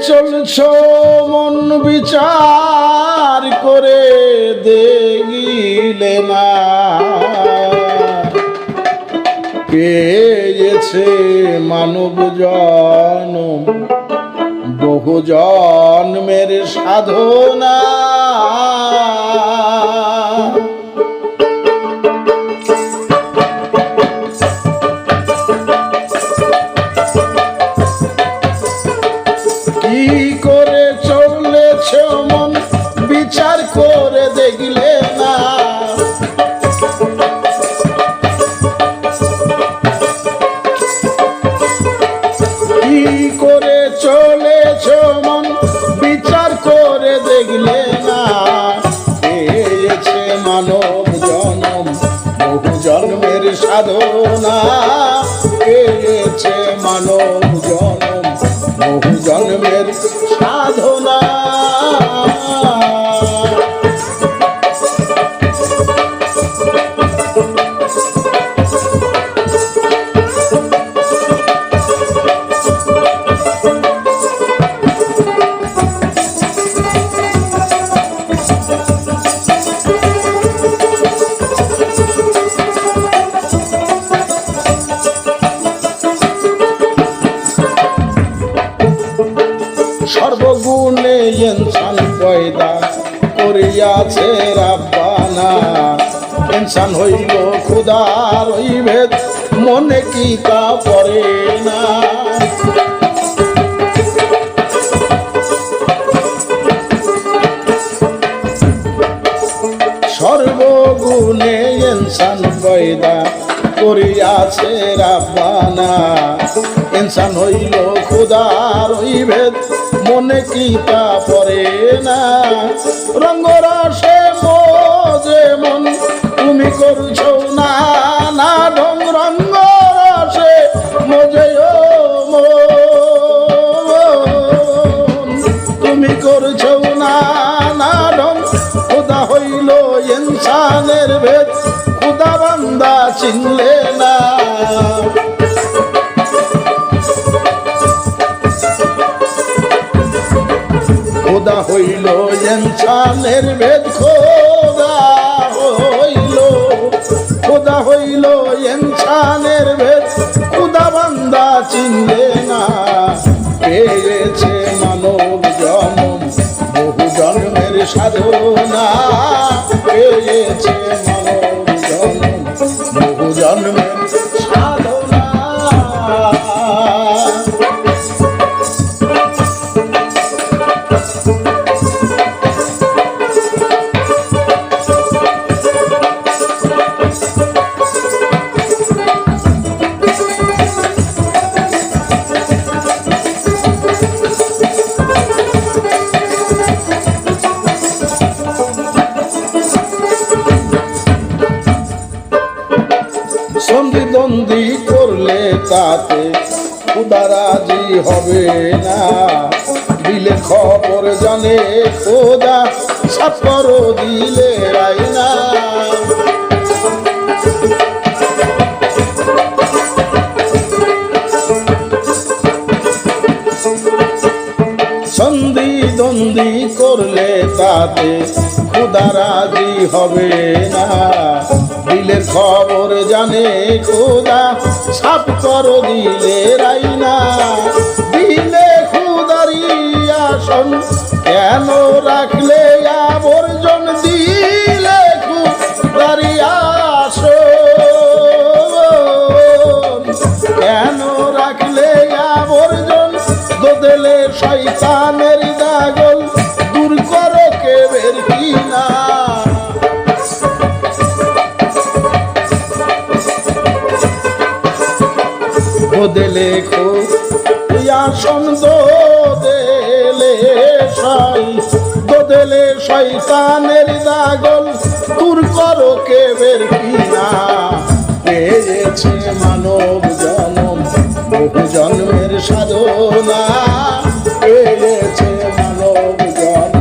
চলছ মন বিচার করে দেখিলে না, পেয়েছে মানব জন্ম বহু জন্মের সাধনা। কি করে চলেছ মন বিচার করে দেখলে না, কি করে চলেছ মন বিচার করে দেখলে না, পেয়েছে মানব জন্ম বহু জন্মের সাধনা, পেয়েছে মানব জন্ম বহু জন্মের সাধনা। সর্বগুণে ইনসান পয়দা করিয়াছে রাব্বানা, ইনসান হইল খুদার ওই ভেদ মনে কি তা পড়ে না। সর্বগুণে ইনসান পয়দা করিয়াছে রাব্বানা, ইনসান হইল খুদার ওই ভেদ মনে কি তা পড়ে না। রঙ্গরসে মোজে মন তুমি করছ না না ঢং, রঙ্গরসে মোজে মন তুমি করছ না না ঢং। খোদা হইল ইনসানের ভেদ খুদা বান্দা চিনলে না, খোদা হইল ইনসানের ভেদ, খোদা হইল ইনসানের ভেদ খুদা বান্দা চিনলে না, পেয়েছে মানব জন্ম বহু জন্মের সাধনা, পেয়েছে মানব জন্ম বহু জন্মের সাধনা। সন্ধিদ্বন্দ্বী করলে তাতে খুদা রাজি হবে না, দিলে খবর জানে খোদা সাপর দিলে রাই না। সন্ধিদ্বন্দ্বী করলে তাতে খুদা রাজি হবে না, দিলের খবর জানে খোদা সাপ কর দিলে রাই না। দিলে খুদারি আসন কেন রাখলে আবর্জন, দিলে খুদারি আসন কেন রাখলে আবর্জন, দোদেলে শয়তানের দাগল দূর করো কেবের কিনা। দোদেলে আসন দোদেলে শয়তানের দাগল দূর করো কেবের কিনা, পেয়েছে মানব জন্ম বহু জন্মের সাধনা, পেয়েছে মানব জন্ম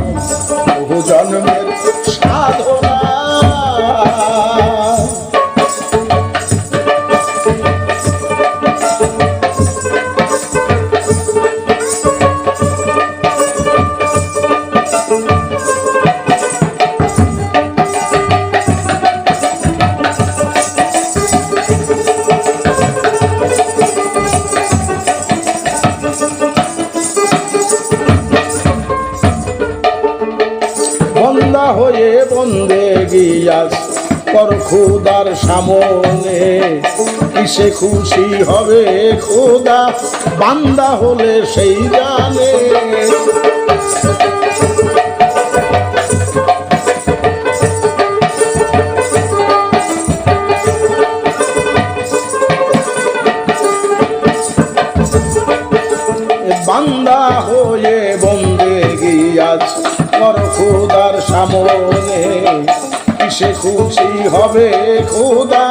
বহু জন্মের সাধনা। কর খোদার সামনে, কিসে খুশি হবে খোদা বান্দা হলে সেই জানে। বান্দা হয়ে বন্দেগি আজ কর খোদার সামনে, কিসে খুশি হবে খোদা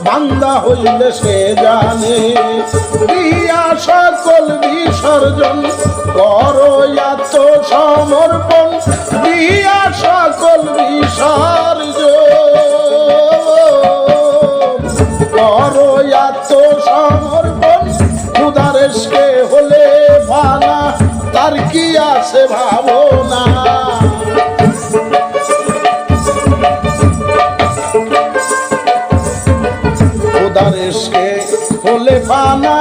বান্দা হইলে সে জানে। দিয়া সকল বিসর্জন করো আত্মসমর্পণ, দিয়া সকল বিসর্জন করো আত্মসমর্পণ। খোদার ইশকে হলে ফানা তার কি আছে ভাবনা। খোদার ইশকে হলে ফানা,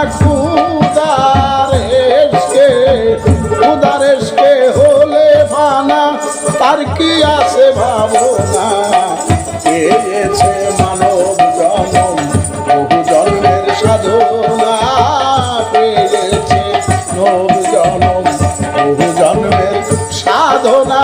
খোদার ইশকে হলে ফানা তার কি আছে ভাবনা। পেয়েছে মানব জনম বহু জন্মের সাধনা, পেয়েছে মানব জনম বহু জন্মের সাধনা।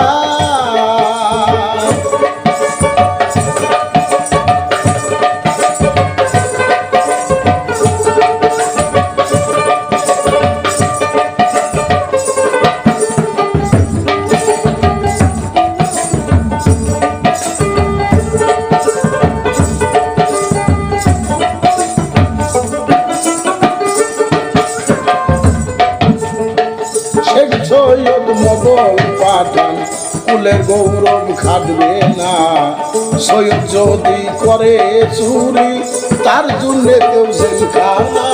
শেখ সৈয়দ মোগল পাঠান কুলের গৌরব খাটবে না, সৈয়দ যদি করে চুরি তার জন্য কেউ জেলখানা।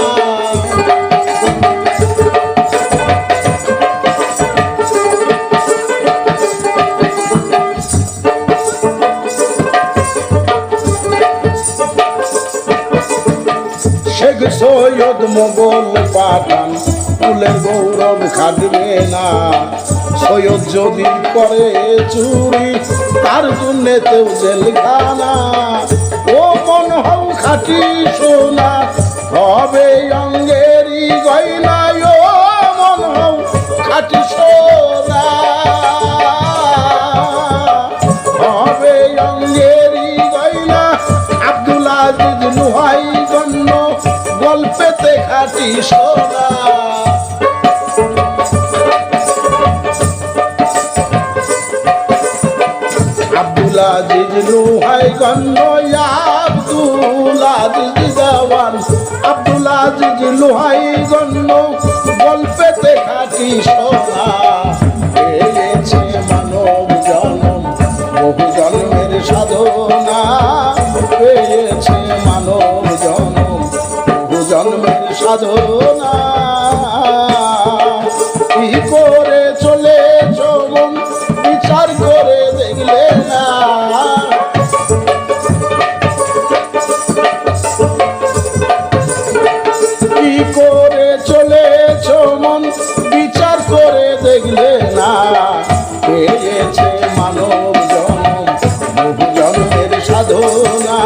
শেখ সৈয়দ মোগল পাঠান কুলের গৌরব খাটবে না, সৈয়দ যদি করে চুরি তার জন্য কেউ জেলখানা। ও মন হও খাটি সোনা হবে অঙ্গেরই গয়না, ও মন হও খাটি সোনা হবে অঙ্গেরই গয়না। আব্দুল আজিজ লুহাই গণ্য গল্পেতে খাটি সোনা। আব্দুল আজিজ লুহাই গণ্য, আব্দুল আজিজ জওয়ান, আব্দুল আজিজ লুহাই গণ্য গল্পেতে খাটি সোনা। পেয়েছে মানব জনম বহু জন্মের সাধনা, পেয়েছে মানব জনম বহু জন্মের সাধনা। কি করে চলেছ মন বিচার করে দেখলে না, কি করে চলেছ মন বিচার করে দেখলে না। পেয়েছে মানব জনম বহু জন্মের সাধনা।